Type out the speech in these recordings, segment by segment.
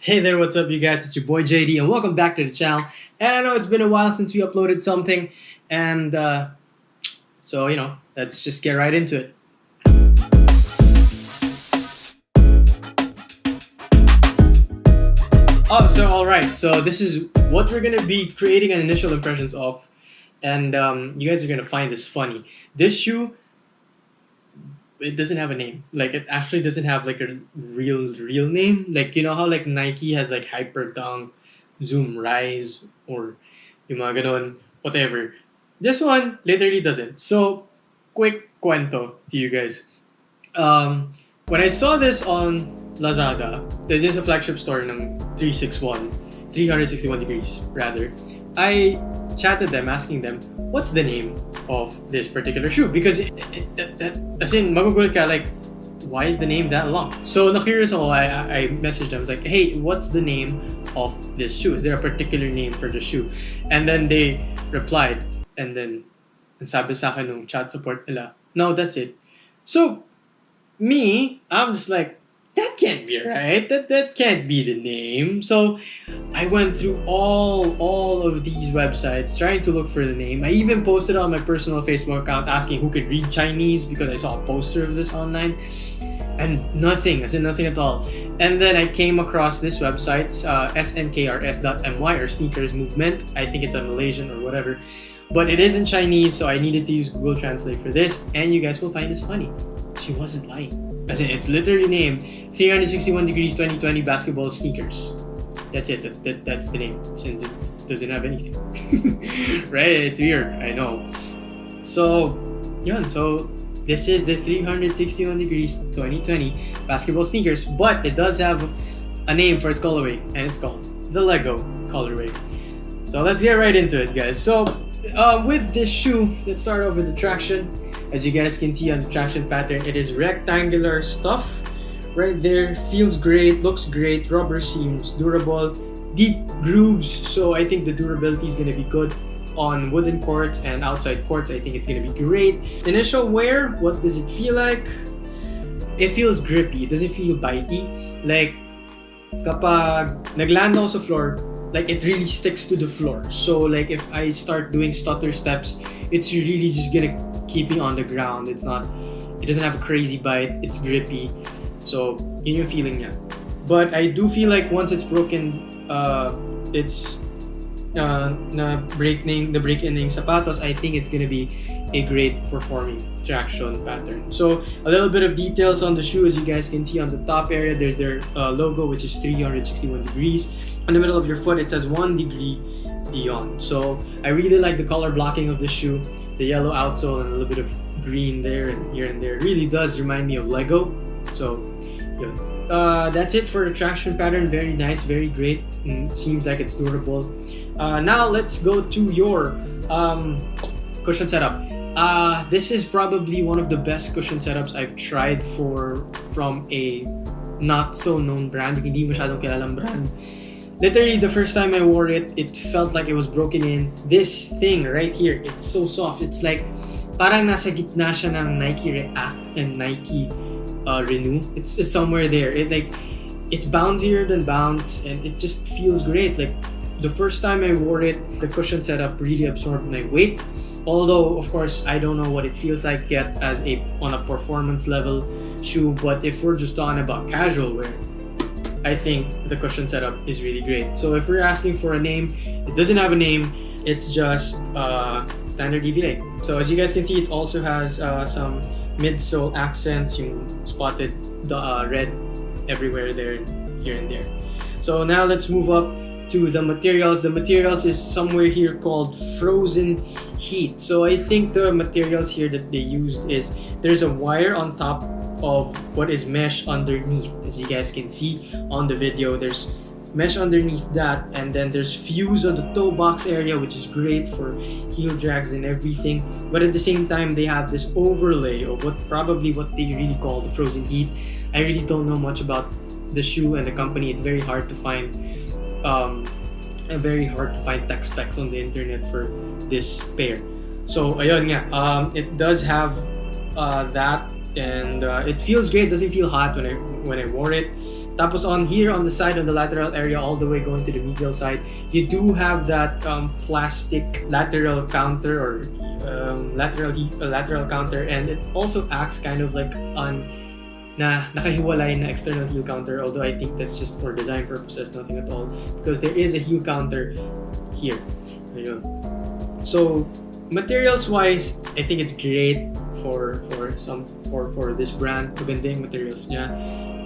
Hey there, what's up, you guys? It's your boy JD, and welcome back to the channel. And I know it's been a while since we uploaded something, and let's just get right into it. Alright, so this is what we're gonna be creating an initial impressions of, and you guys are gonna find this funny. This shoe, it doesn't have a name. Like, it actually doesn't have like a real name. Like, you know how like Nike has like Hyper Dunk, Zoom Rise, or yung mga ganon, whatever. This one literally doesn't. So, quick cuento to you guys. When I saw this on Lazada, there's a flagship store ng 361 degrees rather. I chatted them asking them what's the name of this particular shoe, because as in magugulat ka, like, why is the name that long? So na curious ako, I messaged them. I was like, hey, what's the name of this shoe? Is there a particular name for the shoe? And then they replied, and then ang sabi sa akin ng chat support nila, no, that's it. So I'm just like, that can't be right. That can't be the name. So I went through all of these websites trying to look for the name. I even posted on my personal Facebook account asking who could read Chinese because I saw a poster of this online, and nothing. I said nothing at all. And then I came across this website, snkrs.my, or Sneakers Movement. I think it's a Malaysian or whatever, but it is in Chinese, so I needed to use Google Translate for this. And you guys will find this funny. She wasn't lying. As in, it's literally named 361 Degrees 2020 Basketball Sneakers. That's it. That's the name. It doesn't have anything. Right? It's weird. I know. So, yun. So, this is the 361 Degrees 2020 Basketball Sneakers. But it does have a name for its colorway. And it's called the Lego colorway. So, let's get right into it, guys. So, with this shoe, let's start off with the traction. As you guys can see on the traction pattern, it is rectangular stuff right there. Feels great, looks great, rubber seams, durable, deep grooves. So I think the durability is going to be good on wooden courts and outside courts. I think it's going to be great. Initial wear, what does it feel like? It feels grippy. It doesn't feel bitey. Like, kapag nagland ako sa floor, like, it really sticks to the floor. So like, if I start doing stutter steps, it's really just gonna keep me on the ground. It doesn't have a crazy bite. It's grippy. So yun yung feeling niya. But I do feel like once it's broken, it's the break-in ng sapatos, I think it's gonna be a great performing traction pattern. So a little bit of details on the shoe. As you guys can see on the top area, there's their logo, which is 361 degrees. In the middle of your foot, it says 1 degree beyond. So I really like the color blocking of the shoe. The yellow outsole and a little bit of green there and here and there. It really does remind me of Lego. So yeah, that's it for the traction pattern. Very nice, very great. Seems like it's durable. Now let's go to your cushion setup. This is probably one of the best cushion setups I've tried from a not so known brand, hindi masyadong kilalang brand. Literally, the first time I wore it, it felt like it was broken in. This thing right here, it's so soft. It's like parang nasa gitna siya ng Nike React and Nike Renew. It's somewhere there. It's bouncier than bounce, and it just feels great. Like, the first time I wore it, the cushion setup really absorbed my weight. Although, of course, I don't know what it feels like yet on a performance level shoe. But if we're just talking about casual wear, I think the cushion setup is really great. So if we're asking for a name, it doesn't have a name. It's just standard EVA. So as you guys can see, it also has some midsole accents. You spotted the red everywhere there, here and there. So now let's move up to the materials. The materials is somewhere here called Frozen Heat. So I think the materials here that they used is there's a wire on top of what is mesh underneath. As you guys can see on the video, there's mesh underneath that, and then there's fuse on the toe box area, which is great for heel drags and everything. But at the same time, they have this overlay of what they really call the Frozen Heat. I really don't know much about the shoe and the company. It's very hard to find tech specs on the internet for this pair. So ayun nga, it does have that, and it feels great. It doesn't feel hot when I wore it. Tapos on here on the side, on the lateral area, all the way going to the medial side, you do have that plastic lateral counter or lateral counter, and it also acts kind of like on nakahiwalay na external heel counter, although I think that's just for design purposes, nothing at all, because there is a heel counter here. Ayun. So materials wise, I think it's great for this brand. Maganda yung materials niya.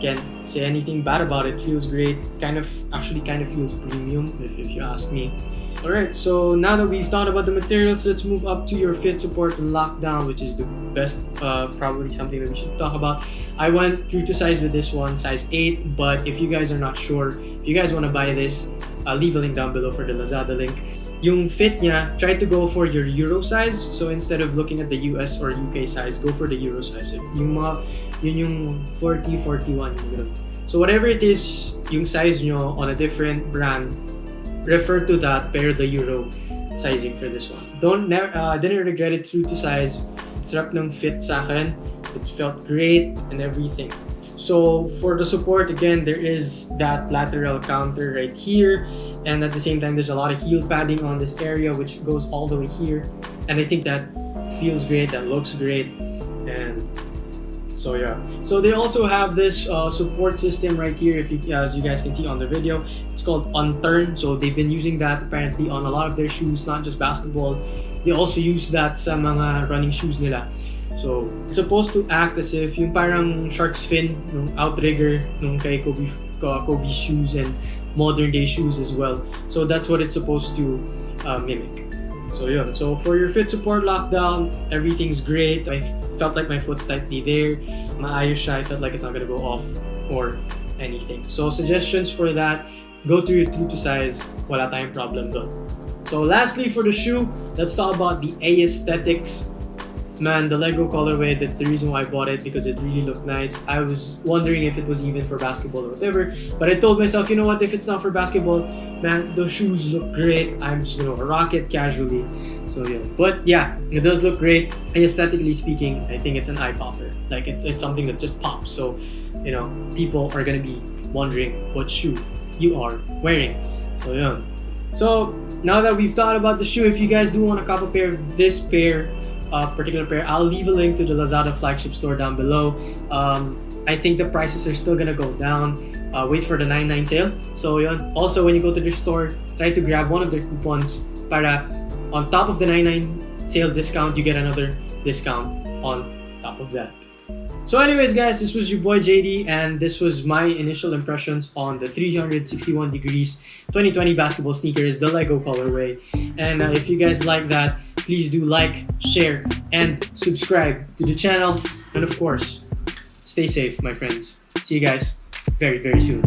Can't say anything bad about it. Feels great. Kind of feels premium if you ask me. Alright, so now that we've thought about the materials, let's move up to your fit, support, and lockdown, which is the best, probably something that we should talk about. I went true to size with this one, size 8, but if you guys are not sure, if you guys want to buy this, I'll leave a link down below for the Lazada link. Yung fit niya, try to go for your Euro size. So instead of looking at the US or UK size, go for the Euro size. If yung yun yung 40, 41, yun. So whatever it is, yung size nyo on a different brand, refer to that, pair the Euro sizing for this one. Didn't regret it, true to size. Sarap ng fit sa akin. It felt great and everything. So for the support, again, there is that lateral counter right here, and at the same time there's a lot of heel padding on this area which goes all the way here, and I think that feels great, that looks great. And so yeah, so they also have this support system right here, as you guys can see on the video. It's called Unturn. So they've been using that apparently on a lot of their shoes, not just basketball. They also use that sa mga running shoes nila. So it's supposed to act as if yung parang shark's fin nung outrigger nung kay Kobe's shoes and modern day shoes as well. So that's what it's supposed to mimic. So yun. So for your fit, support, lockdown, everything's great. I felt like my foot's tightly there. Maayos siya. I felt like it's not gonna go off or anything. So suggestions for that, go to your true to size. Wala tayong problem doon. So lastly, for the shoe, let's talk about the aesthetics. Man, the Lego colorway, that's the reason why I bought it, because it really looked nice. I was wondering if it was even for basketball or whatever, but I told myself, you know what, if it's not for basketball, man, those shoes look great. I'm just gonna rock it casually. So yeah, but yeah, it does look great. Aesthetically speaking, I think it's an eye popper. Like it's something that just pops. So, you know, people are gonna be wondering what shoe you are wearing. So yeah. So now that we've thought about the shoe, if you guys do want to cop a pair of this particular pair, I'll leave a link to the Lazada flagship store down below. I think the prices are still gonna go down. Wait for the 9/9 sale. So yun. Also, when you go to the store, try to grab one of their coupons para on top of the 9/9 sale discount, you get another discount on top of that. So anyways guys, this was your boy JD, and this was my initial impressions on the 361 degrees 2020 basketball sneakers, the Lego colorway. And if you guys like that, please do like, share, and subscribe to the channel. And of course, stay safe, my friends. See you guys very, very soon.